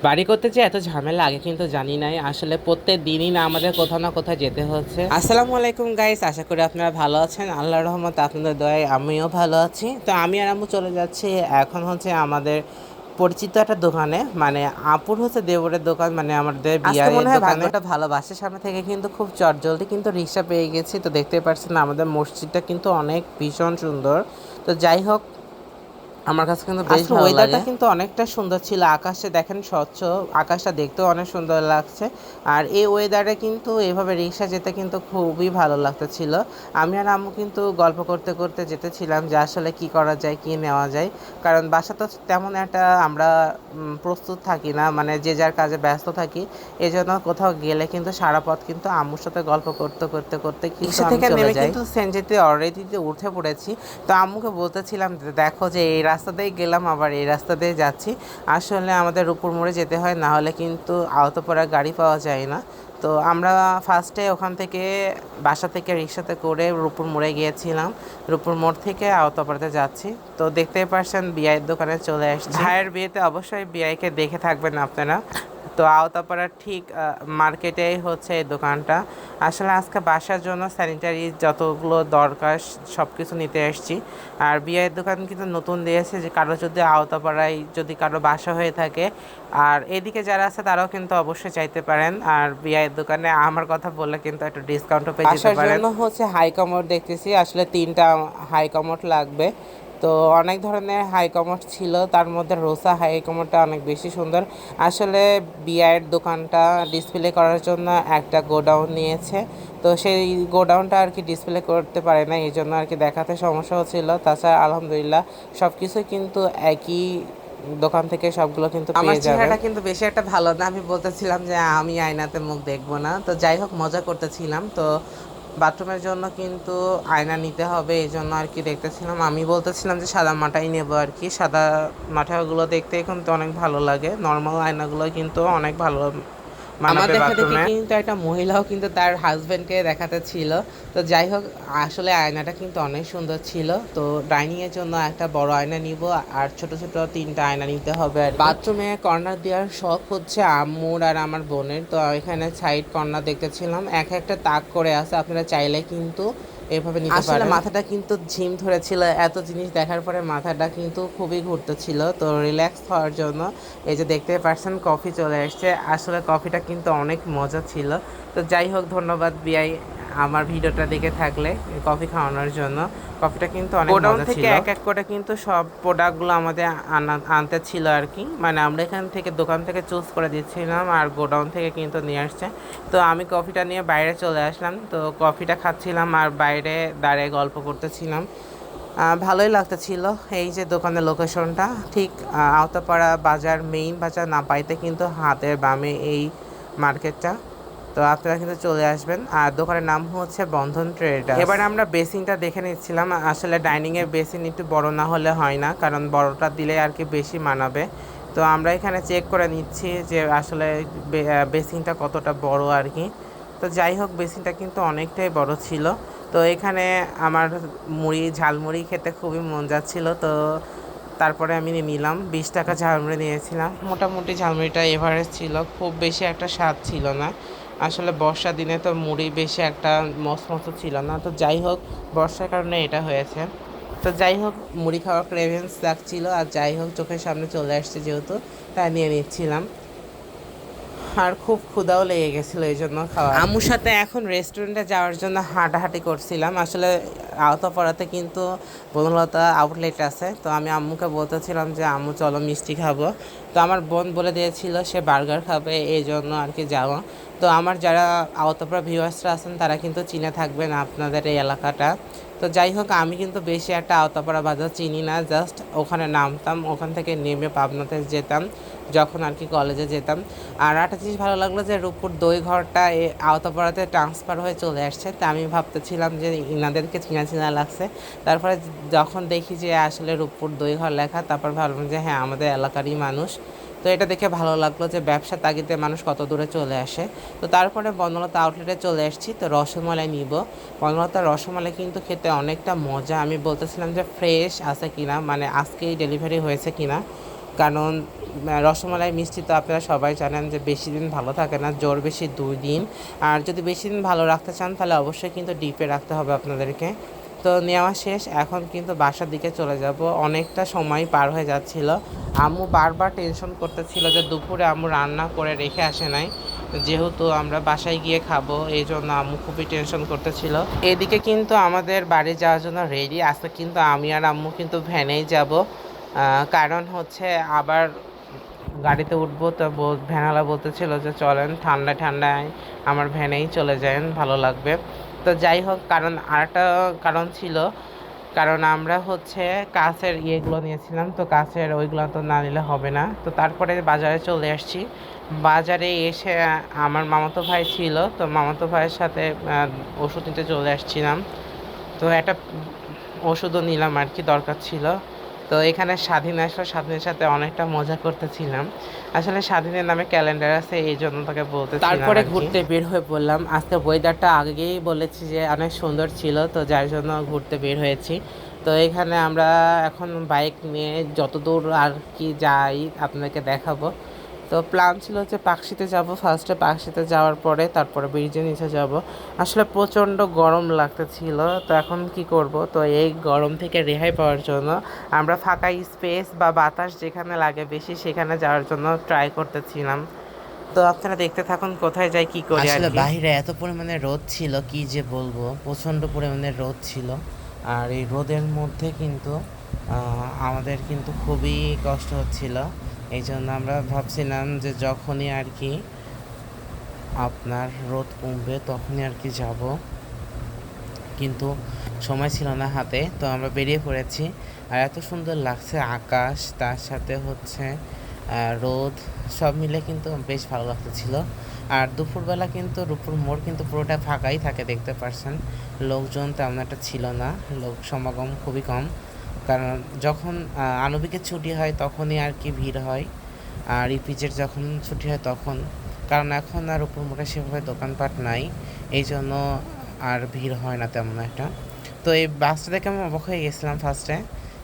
বাড়ি করতে যে এত ঝামেলা আগে কিন্তু জানি নাই, আসলে প্রত্যেক দিনই না আমাদের কোথাও না কোথাও যেতে হচ্ছে। আসসালামু আলাইকুম গাইস, আশা করি আপনারা ভালো আছেন। আল্লাহর রহমত আপনাদের দয়ায় আমিও ভালো আছি। তো আমি আর আম্মু চলে যাচ্ছি এখন হচ্ছে আমাদের পরিচিত একটা দোকানে, মানে আপুর হচ্ছে দেবরের দোকান, মানে আমাদের বিয়ের মনে হয় ভাগ্যটা ভালো, বাসের সামনে থেকে কিন্তু খুব চটজলদি কিন্তু রিক্সা পেয়ে গেছি। তো দেখতে পাচ্ছেন আমাদের মসজিদটা কিন্তু অনেক ভীষণ সুন্দর। তো যাই হোক, আমার কাছে কিন্তু বেশ ভালো লাগে। ওয়েদারটা কিন্তু অনেকটা সুন্দর ছিল, আকাশে দেখেন স্বচ্ছ, আকাশটা দেখতেও অনেক সুন্দর লাগছে। আর এই ওয়েদারে কিন্তু এভাবে রিক্সা যেতে কিন্তু খুবই ভালো লাগতেছিল। আমি আর আম্মু কিন্তু গল্প করতে করতে যেতেছিলাম যে আসলে কি করা যায়, কি নেওয়া যায়। কারণ বাসা তো তেমন একটা আমরা প্রস্তুত থাকি না, মানে যে যার কাজে ব্যস্ত থাকি। এই জন্য কোথাও গেলে কিন্তু সারা পথ কিন্তু আম্মুর সাথে গল্প করতে করতে করতে কিন্তু আমি চলে যাই। কিন্তু সেনজেতে অলরেডি উঠে পড়েছি। তো আম্মুকে বলতেছিলাম যে দেখো যে এই রাস্তা দিয়ে গেলাম, আবার এই রাস্তা দিয়ে যাচ্ছি। আসলে আমাদের রূপুর মোড়ে যেতে হয়, না হলে কিন্তু আওতাপাড়া গাড়ি পাওয়া যায় না। তো আমরা ফার্স্টে ওখান থেকে বাসা থেকে রিক্সাতে করে রূপুর মোড়ে গিয়েছিলাম। রূপুর মোড় থেকে আওতাপাড়াতে যাচ্ছি। তো দেখতেই পারছেন বিআইয়ের দোকানে চলে আসছি। ভাইয়ের বিয়েতে অবশ্যই বিআইকে দেখে থাকবেন আপনারা। তো আওতাপাড়ার ঠিক মার্কেটেই হচ্ছে এই দোকানটা। আসলে আজকে বাসার জন্য স্যানিটারি যতগুলো দরকার সব কিছু নিতে এসেছি। আর বিয়ের দোকান কিন্তু নতুন দিয়েছে, যে কারো যদি আওতাপাড়ায় যদি কারো বাসা হয়ে থাকে, আর এদিকে যারা আছে তারাও কিন্তু অবশ্যই চাইতে পারেন। আর বিয়ের দোকানে আমার কথা বললে কিন্তু একটু ডিসকাউন্টও পেয়ে যেতে পারেন। আসার জন্য হচ্ছে হাই কমোড দেখতেছি, আসলে 3টা হাই কমোড লাগবে। তো অনেক ধরনের হাই কমোড ছিল, তার মধ্যে রোসা হাই কমোডটা অনেক বেশি সুন্দর। আসলে বিয়ের দোকানটা ডিসপ্লে করার জন্য একটা গোডাউন নিয়েছে। তো সেই গোডাউনটা আর কি ডিসপ্লে করতে পারে না, এই জন্য আর কি দেখাতে সমস্যা হচ্ছিল। তাছাড়া আলহামদুলিল্লাহ সব কিছুই কিন্তু একই দোকান থেকে সবগুলো কিন্তু পেয়ে যাবেন। আমার চেহারাটা কিন্তু বেশি একটা ভালো না, আমি বলতেছিলাম যে আমি আয়নাতে মুখ দেখবো না। তো যাই হোক, মজা করতেছিলাম। তো বাথরুমের জন্য কিন্তু আয়না নিতে হবে, এই জন্য আর কি দেখতেছিলাম। আমি বলতেছিলাম যে সাদা মাটাই নেবো আর কি, সাদা মাঠাগুলো দেখতে কিন্তু অনেক ভালো লাগে, নর্মাল আয়নাগুলো কিন্তু অনেক ভালো মানাবে বাথরুমে। কিন্তু একটা মহিলাও কিন্তু তার হাজবেন্ডকে দেখাতে ছিল। তো যাই হোক, আসলে আয়নাটা কিন্তু অনেক সুন্দর ছিল। তো ডাইনিং এর জন্য একটা বড় আয়না নিব, আর ছোট ছোট 3টা আয়না নিতে হবে। আর বাথরুমে কর্নার দেওয়ার শখ হচ্ছে আম্মুর আর আমার বোনের। তো এখানে সাইড কর্নার দেখতেছিলাম, এক একটা তাক করে আছে, আপনারা চাইলে কিন্তু এভাবে নিতে পারেন। আসলে মাথাটা কিন্তু ঝিম ধরেছিল, এত জিনিস দেখার পরে মাথাটা কিন্তু খুবই ঘুরতেছিল। তো রিল্যাক্স হওয়ার জন্য এই যে দেখতে পাচ্ছেন কফি চলে আসছে। আসলে কফিটা কিন্তু অনেক মজা ছিল। তো যাই হোক, ধন্যবাদ বিআই আমার ভিডিওটা দেখে থাকলে কফি খাওয়ানোর জন্য। কফিটা কিন্তু অনেক মজা ছিল। এক এক করে কিন্তু সব প্রোডাক্টগুলো আমাদের আনতে ছিল আর কি, মানে আমরা এখান থেকে দোকান থেকে চুজ করে দিচ্ছিলাম, আর গোডাউন থেকে কিন্তু নিয়ে আসছে। তো আমি কফিটা নিয়ে বাইরে চলে আসলাম। তো কফিটা খাচ্ছিলাম আর বাইরে দাঁড়িয়ে গল্প করতেছিলাম। ভালোই লাগতেছিল। এই যে দোকানের লোকেশনটা ঠিক আওতাপাড়া বাজার, মেইন বাজার না পাইতে কিন্তু হাতের বামে এই মার্কেটটা। তো আপনারা কিন্তু চলে আসবেন। আর দোকানের নাম হচ্ছে বন্ধন ট্রেডার্স। এবার আমরা বেসিনটা দেখে নিচ্ছিলাম। আসলে ডাইনিংয়ের বেসিন একটু বড় না হলে হয় না, কারণ বড়টা দিলে আর কি বেশি মানাবে। তো আমরা এখানে চেক করে নিচ্ছি যে আসলে বেসিনটা কতটা বড় আর কি। তো যাই হোক, বেসিনটা কিন্তু অনেকটাই বড় ছিল। তো এখানে আমার ঝালমুড়ি খেতে খুবই মন যাচ্ছিল। তো তারপরে আমি নিলাম, 20 টাকা ঝালমুড়ি নিয়েছিলাম। মোটামুটি ঝালমুড়িটা এভারেজ ছিল, খুব বেশি একটা স্বাদ ছিল না। আসলে বর্ষার দিনে তো মুড়ি বেশি একটা মচমচো ছিল না। তো যাই হোক, বর্ষার কারণে এটা হয়েছে। তো যাই হোক, মুড়ি খাওয়ার ক্রেভেন্স লাগছিল, আর যাই হোক চোখের সামনে চলে আসছে যেহেতু, তাই নিয়ে নিচ্ছিলাম। আর খুব ক্ষুধাও লেগে গেছিলো, এই জন্য খাওয়া। আম্মুর সাথে এখন রেস্টুরেন্টে যাওয়ার জন্য হাঁটাহাঁটি করছিলাম। আসলে আওতাপাড়াতে কিন্তু বনলতা আউটলেট আছে। তো আমি আম্মুকে বলতেছিলাম যে আম্মু চলো মিষ্টি খাবো। তো আমার বোন বলে দিয়েছিল সে বার্গার খাবে, এই জন্য আর কি যাওয়া। তো আমার যারা আওতাপাড়া ভিউয়ার্সরা আছেন তারা কিন্তু চিনে থাকবেন আপনাদের এই এলাকাটা। তো যাই হোক, আমি কিন্তু বেশি একটা আওতাপাড়া বাজার চিনি না, জাস্ট ওখানে নামতাম, ওখান থেকে নেমে পাবনাতে যেতাম যখন আর কি কলেজে যেতাম। আর একটা জিনিস ভালো লাগলো যে রূপপুর দই ঘরটা আওতাপাড়াতে ট্রান্সফার হয়ে চলে আসছে। তা আমি ভাবতেছিলাম যে ইনাদেরকে চিনা চিনা লাগছে। তারপরে যখন দেখি যে আসলে রূপপুর দই ঘর লেখা, তারপর ভাবলাম যে হ্যাঁ, আমাদের এলাকারই মানুষ। তো এটা দেখে ভালো লাগলো যে ব্যবসার তাগিদে মানুষ কত দূরে চলে আসে। তো তারপরে বনলতা আউটলেটে চলে আসছি। তো রসমালাই নিব। বনলতার রসমালাই কিন্তু খেতে অনেকটা মজা। আমি বলতেছিলাম যে ফ্রেশ আছে কিনা, মানে আজকেই ডেলিভারি হয়েছে কিনা। কারণ রসমালাই মিষ্টি তো আপনারা সবাই জানেন যে বেশি দিন ভালো থাকে না, জোর বেশি 2 দিন। আর যদি বেশি দিন ভালো রাখতে চান তাহলে অবশ্যই কিন্তু ডিপে রাখতে হবে আপনাদেরকে। তো নেওয়া শেষ, এখন কিন্তু বাসার দিকে চলে যাব। অনেকটা সময় পার হয়ে যাচ্ছিল। আম্মু বারবার টেনশন করতেছিল যে দুপুরে আম্মু রান্না করে রেখে আসে নাই, যেহেতু আমরা বাসায় গিয়ে খাবো, এই জন্য আম্মু খুবই টেনশন করতেছিল। এদিকে কিন্তু আমাদের বাড়ি যাওয়ার জন্য রেডি আছে, কিন্তু আমি আর আম্মু কিন্তু ভ্যানেই যাব। কারণ হচ্ছে আবার গাড়িতে উঠবো, তো ভ্যানওয়ালা বলতেছিল যে চলেন ঠান্ডায় ঠান্ডায় আমার ভ্যানেই চলে যান, ভালো লাগবে। তো যাই হোক, কারণ আরেকটা কারণ ছিল, কারণ আমরা হচ্ছে কাছের ইয়েগুলো নিয়েছিলাম, তো কাছের ওইগুলো তো না নিলে হবে না। তো তারপরে বাজারে চলে আসছি। বাজারে এসে আমার মামাতো ভাই ছিল, তো মামাতো ভাইয়ের সাথে ওষুধ নিতে চলে আসছিলাম। তো একটা ওষুধও নিলাম আর কি, দরকার ছিল। তো এখানে স্বাধীন আসলো, স্বাধীনের সাথে অনেকটা মজা করতেছিলাম। আসলে স্বাধীনের নামে ক্যালেন্ডার আছে, এই জন্য তাকে বলতেছিলাম। তারপরে ঘুরতে বের হয়ে পড়লাম। আজকে ওয়েদারটা আগেই বলেছি যে অনেক সুন্দর ছিল, তো যার জন্য ঘুরতে বের হয়েছি। তো এখানে আমরা এখন বাইক নিয়ে যতদূর আর কি যাই আপনাদেরকে দেখাবো। তো প্ল্যান ছিল যে পাকশিতে যাব, ফার্স্টে পাকশিতে যাওয়ার পরে তারপরে ব্রিজের নিচে যাব। আসলে প্রচণ্ড গরম লাগতেছিল, তো এখন কি করব, তো এই গরম থেকে রেহাই পাওয়ার জন্য আমরা ফাঁকা স্পেস বা বাতাস যেখানে লাগে বেশি সেখানে যাওয়ার জন্য ট্রাই করতেছিলাম। তো আপনারা দেখতে থাকুন কোথায় যাই কি করি। আসলে বাইরে এত পরিমাণে রোদ ছিল, কি যে বলবো, প্রচণ্ড পরিমাণে রোদ ছিল। আর এই রোদের মধ্যে কিন্তু আমাদের কিন্তু খুবই কষ্ট হচ্ছিল। এই জন্য আমরা ভাবছিলাম যে যখনই আর কি আপনার রোদ কমবে তখনই আর কি যাব, কিন্তু সময় ছিল না হাতে, তো আমরা বেরিয়ে পড়েছি। আর এত সুন্দর লাগছে আকাশ, তার সাথে হচ্ছে রোদ, সব মিলে কিন্তু বেশ ভালো লাগতেছিল। আর দুপুরবেলা কিন্তু রূপপুর মোড় কিন্তু পুরোটা ফাঁকাই থাকে, দেখতে পারছেন। লোকজন তেমন একটা ছিল না, লোক সমাগম খুবই কম। কারণ যখন আনবিকের ছুটি হয় তখনই আর কি ভিড় হয়, আর ইপিজের যখন ছুটি হয় তখন। কারণ এখন আর রূপপুর মোড়ে সেভাবে দোকানপাট নাই, এই জন্য আর ভিড় হয় না তেমন একটা। তো এই বাসটা দেখে আমি অবাক হয়ে গেছিলাম ফার্স্টে।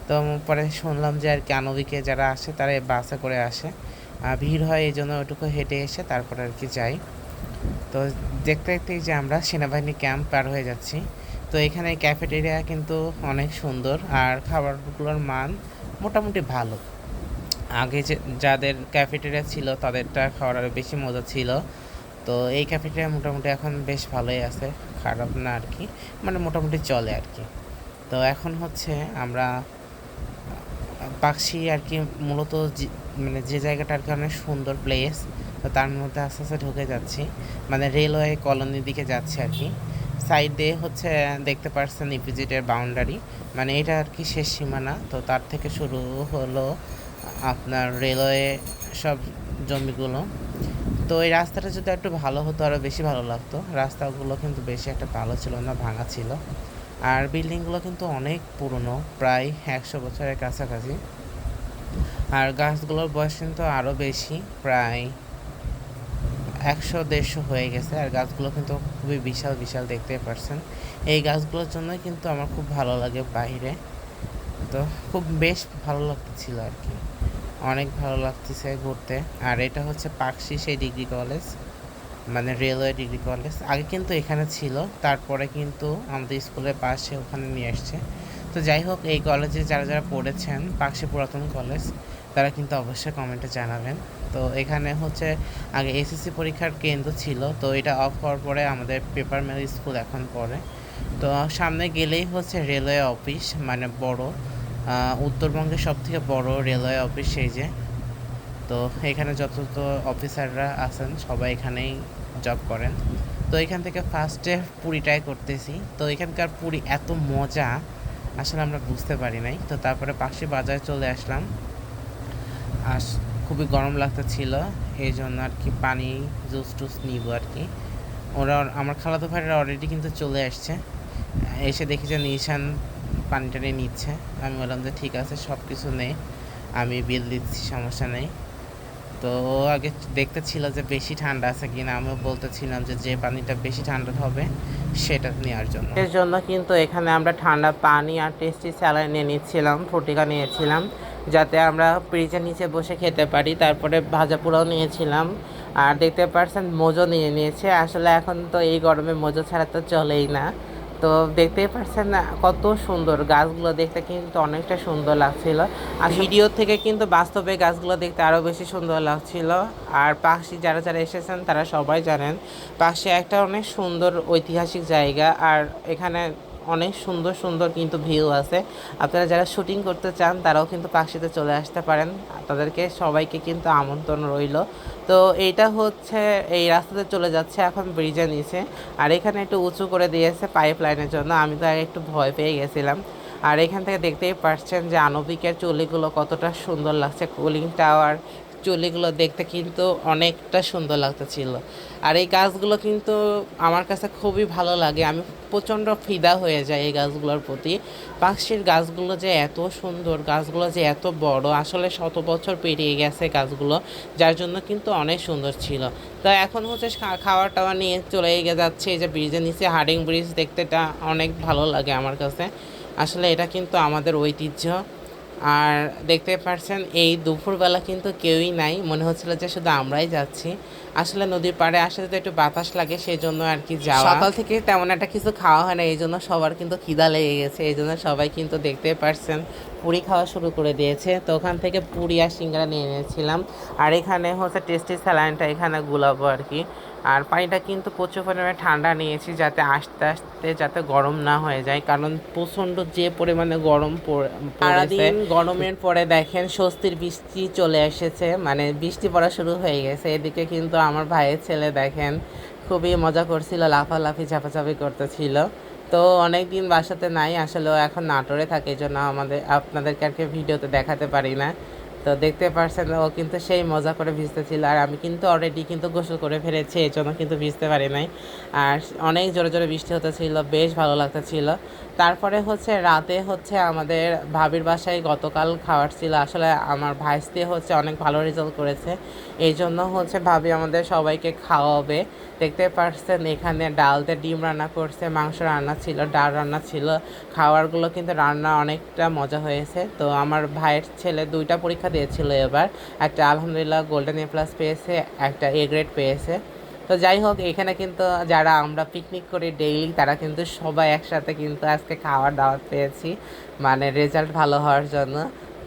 তো পরে শুনলাম যে আর কি আনবিকে যারা আসে তারা এই বাসে করে আসে, ভিড় হয় এই জন্য ওইটুকু হেঁটে এসে তারপরে আর কি যাই। তো দেখতে দেখতেই যে আমরা সেনাবাহিনী ক্যাম্প পার হয়ে যাচ্ছি। তো এখানে ক্যাফেটেরিয়া কিন্তু অনেক সুন্দর, আর খাবারগুলোর মান মোটামুটি ভালো। আগে যে যাদের ক্যাফেটেরিয়া ছিল তাদেরটা খাওয়ার আরও বেশি মজা ছিল। তো এই ক্যাফেটেরিয়া মোটামুটি এখন বেশ ভালোই আছে, খারাপ না আর কি, মানে মোটামুটি চলে আর কি। তো এখন হচ্ছে আমরা পাকশি আর কি, মূলত মানে যে জায়গাটা আর কি অনেক সুন্দর প্লেস, তো তার মধ্যে আস্তে আস্তে ঢুকে যাচ্ছি, মানে রেলওয়ে কলোনির দিকে যাচ্ছি আর কি। সাইডে হচ্ছে দেখতে পাচ্ছেন ইপিজেডের বাউন্ডারি, মানে এটা আর কি শেষ সীমানা। তো তার থেকে শুরু হলো আপনার রেলওয়ে সব জমিগুলো। তো এই রাস্তাটা যদি একটু ভালো হতো আরও বেশি ভালো লাগতো। রাস্তাগুলো কিন্তু বেশি একটা ভালো ছিল না, ভাঙা ছিল। আর বিল্ডিংগুলো কিন্তু অনেক পুরনো, প্রায় 100 বছরের কাছাকাছি। আর গাছগুলোর বয়স কিন্তু আরও বেশি, প্রায় 100-150 হয়ে গেছে। আর গাছগুলো কিন্তু খুবই বিশাল বিশাল, দেখতে পারছেন। এই গাছগুলোর জন্যই কিন্তু আমার খুব ভালো লাগে বাইরে। তো খুব বেশ ভালো লাগতেছিল আর কি, অনেক ভালো লাগতেছে ঘুরতে। আর এটা হচ্ছে পাকশি সেই ডিগ্রি কলেজ, মানে রেলওয়ে ডিগ্রি কলেজ। আগে কিন্তু এখানে ছিল, তারপরে কিন্তু আমাদের স্কুলের পাশে ওখানে নিয়ে আসছে। তো যাই হোক, এই কলেজে যারা যারা পড়েছেন, পাকশি পুরাতন কলেজ, তারা কিন্তু অবশ্যই কমেন্টে জানাবেন। তো এখানে হচ্ছে আগে এসএসসি পরীক্ষার কেন্দ্র ছিল, তো এটা অফ হওয়ার পরে আমাদের পেপার মিল স্কুল এখন পড়ে। তো সামনে গেলেই হচ্ছে রেলওয়ে অফিস, মানে বড়, উত্তরবঙ্গের সবথেকে বড় রেলওয়ে অফিস সেই যে। তো এখানে যত অফিসাররা আছেন সবাই এখানেই জব করেন। তো এখান থেকে ফার্স্টে পুরি ট্রাই করতেছি। তো এখানকার পুরি এত মজা আসলে আমরা বুঝতে পারি নাই। তো তারপরে পাশে বাজারে চলে আসলাম, আর খুবই গরম লাগতেছিল, এই জন্য আর কি পানি জুস টুস নিব আর কি। ওরা আমার খালাতো ভাইরা অলরেডি কিন্তু চলে আসছে, এসে দেখি যে নিশান পানি টানি নিচ্ছে। আমি বললাম যে ঠিক আছে, সব কিছু নেই, আমি বিল দিচ্ছি, সমস্যা নেই। তো ও আগে দেখতে ছিল যে বেশি ঠান্ডা আছে কিনা, আমিও বলতেছিলাম যে যে পানিটা বেশি ঠান্ডা হবে সেটা নেওয়ার জন্য। এর জন্য কিন্তু এখানে আমরা ঠান্ডা পানি আর টেস্টি স্যালাড নিয়ে নিচ্ছিলাম, ফ্রুটিকা নিয়েছিলাম। যাতে আমরা ব্রিজের নিচে বসে খেতে পারি। তারপরে ভাজা পোলাও নিয়েছিলাম, আর দেখতে পাচ্ছেন মোজো নিয়ে নিয়েছে। আসলে এখন তো এই গরমে মোজো ছাড়া তো চলেই না। তো দেখতেই পাচ্ছেন না কত সুন্দর, গাছগুলো দেখতে কিন্তু অনেকটা সুন্দর লাগছিল। আর ভিডিও থেকে কিন্তু বাস্তবে গাছগুলো দেখতে আরও বেশি সুন্দর লাগছিল। আর পাশে যারা যারা এসেছেন তারা সবাই জানেন পাশে একটা অনেক সুন্দর ঐতিহাসিক জায়গা, আর এখানে অনেক সুন্দর সুন্দর কিন্তু ভিউ আছে। আপনারা যারা শুটিং করতে চান তারাও কিন্তু পাখিতে চলে আসতে পারেন, তাদেরকে সবাইকে কিন্তু আমন্ত্রণ রইল। তো এইটা হচ্ছে এই রাস্তাতে চলে যাচ্ছে এখন ব্রিজের নিচে, আর এখানে একটু উঁচু করে দিয়েছে পাইপ লাইনের জন্য। আমি তো আগে একটু ভয় পেয়ে গেছিলাম। আর এখান থেকে দেখতেই পাচ্ছেন যে আণবিকের চুলিগুলো কতটা সুন্দর লাগছে, কুলিং টাওয়ার চুলিগুলো দেখতে কিন্তু অনেকটা সুন্দর লাগতেছিল। আর এই গাছগুলো কিন্তু আমার কাছে খুবই ভালো লাগে, আমি প্রচণ্ড ফিদা হয়ে যায় এই গাছগুলোর প্রতি। পাখির গাছগুলো যে এত সুন্দর, গাছগুলো যে এত বড়, আসলে 100 বছর পেরিয়ে গেছে গাছগুলো, যার জন্য কিন্তু অনেক সুন্দর ছিল। তো এখন হচ্ছে খাওয়া টাওয়া নিয়ে চলে যাচ্ছে এই যে ব্রিজের নিচে। হার্ডিং ব্রিজ দেখতেটা অনেক ভালো লাগে আমার কাছে, আসলে এটা কিন্তু আমাদের ঐতিহ্য। আর দেখতে পাচ্ছেন এই দুপুরবেলা কিন্তু কেউই নাই, মনে হচ্ছিল যে শুধু আমরাই যাচ্ছি। আসলে নদীর পাড়ে আসলে তো একটু বাতাস লাগে, সেই জন্য আর কি যাওয়া। সকাল থেকে তেমন একটা কিছু খাওয়া হয় না, এই জন্য সবার কিন্তু খিদা লেগে গেছে। এই জন্য সবাই কিন্তু দেখতে পাচ্ছেন পুরি খাওয়া শুরু করে দিয়েছে। তো ওখান থেকে পুরি আর সিঙ্গারা নিয়ে নিয়েছিলাম। আর এখানে হচ্ছে টেস্টি স্যালাইনটা এখানে গুলাবো আর কি। আর পানিটা কিন্তু প্রচুর পরিমাণে ঠান্ডা নিয়েছি, যাতে আস্তে আস্তে যাতে গরম না হয়ে যায়, কারণ প্রচণ্ড যে পরিমাণে গরম সারাদিন গরমের পরে দেখেন স্বস্তির বৃষ্টি চলে এসেছে, মানে বৃষ্টি পড়া শুরু হয়ে গেছে। এদিকে কিন্তু আমার ভাইয়ের ছেলে দেখেন খুবই মজা করছিল, লাফালাফি ঝাপাঝাপি করতেছিল। তো অনেক দিন বাসাতে নাই, আসলে ও এখন নাটোরে থাকে, এই জন্য আপনাদেরকে আর কি ভিডিওতে দেখাতে পারি না। তো দেখতে পারছেন ও কিন্তু সেই মজা করে ভিজতেছিল, আর আমি কিন্তু অলরেডি কিন্তু গোসল করে ফেলেছি, এই জন্য কিন্তু ভিজতে পারি নাই। আর অনেক জোরে জোরে বৃষ্টি হতেছিল, বেশ ভালো লাগতেছিল। তারপরে হচ্ছে রাতে হচ্ছে আমাদের ভাবির বাসায় গতকাল খাওয়ার ছিল। আসলে আমার ভাইস্তি হচ্ছে অনেক ভালো রেজাল্ট করেছে, এই জন্য হচ্ছে ভাবি আমাদের সবাইকে খাওয়াবে। দেখতে পাচ্ছেন এখানে ডালতে ডিম রান্না করছে, মাংস রান্না ছিল, ডাল রান্না ছিল। খাবারগুলো কিন্তু রান্না অনেকটা মজা হয়েছে। তো আমার ভাইয়ের ছেলে 2টা পরীক্ষা দিয়েছিল এবার, একটা আলহামদুলিল্লাহ গোল্ডেন এ প্লাস পেয়েছে, একটা এ গ্রেড পেয়েছে। তো যাই হোক, এখানে কিন্তু যারা আমরা পিকনিক করি ডেইলি তারা কিন্তু সবাই একসাথে কিন্তু আজকে খাওয়ার দাওয়াত পেয়েছি, মানে রেজাল্ট ভালো হওয়ার জন্য।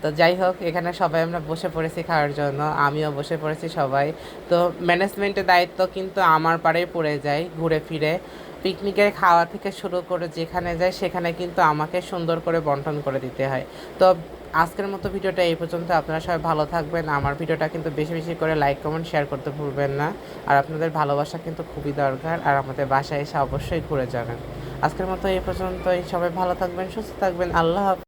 তো যাই হোক, এখানে সবাই আমরা বসে পড়েছি খাওয়ার জন্য, আমিও বসে পড়েছি সবাই। তো ম্যানেজমেন্টের দায়িত্ব কিন্তু আমার পাড়েই পড়ে যায় ঘুরে ফিরে। পিকনিকের খাওয়া থেকে শুরু করে যেখানে যায় সেখানে কিন্তু আমাকে সুন্দর করে বন্টন করে দিতে হয়। তো আজকের মতো ভিডিওটা এই পর্যন্ত। আপনারা সবাই ভালো থাকবেন। আমার ভিডিওটা কিন্তু বেশি বেশি করে লাইক কমেন্ট শেয়ার করতে ভুলবেন না। আর আপনাদের ভালোবাসা কিন্তু খুবই দরকার, আর আমাদের বাসায় এসে অবশ্যই ঘুরে যাবেন। আজকের মতো এই পর্যন্তই। সবাই ভালো থাকবেন, সুস্থ থাকবেন। আল্লাহ হাফেজ।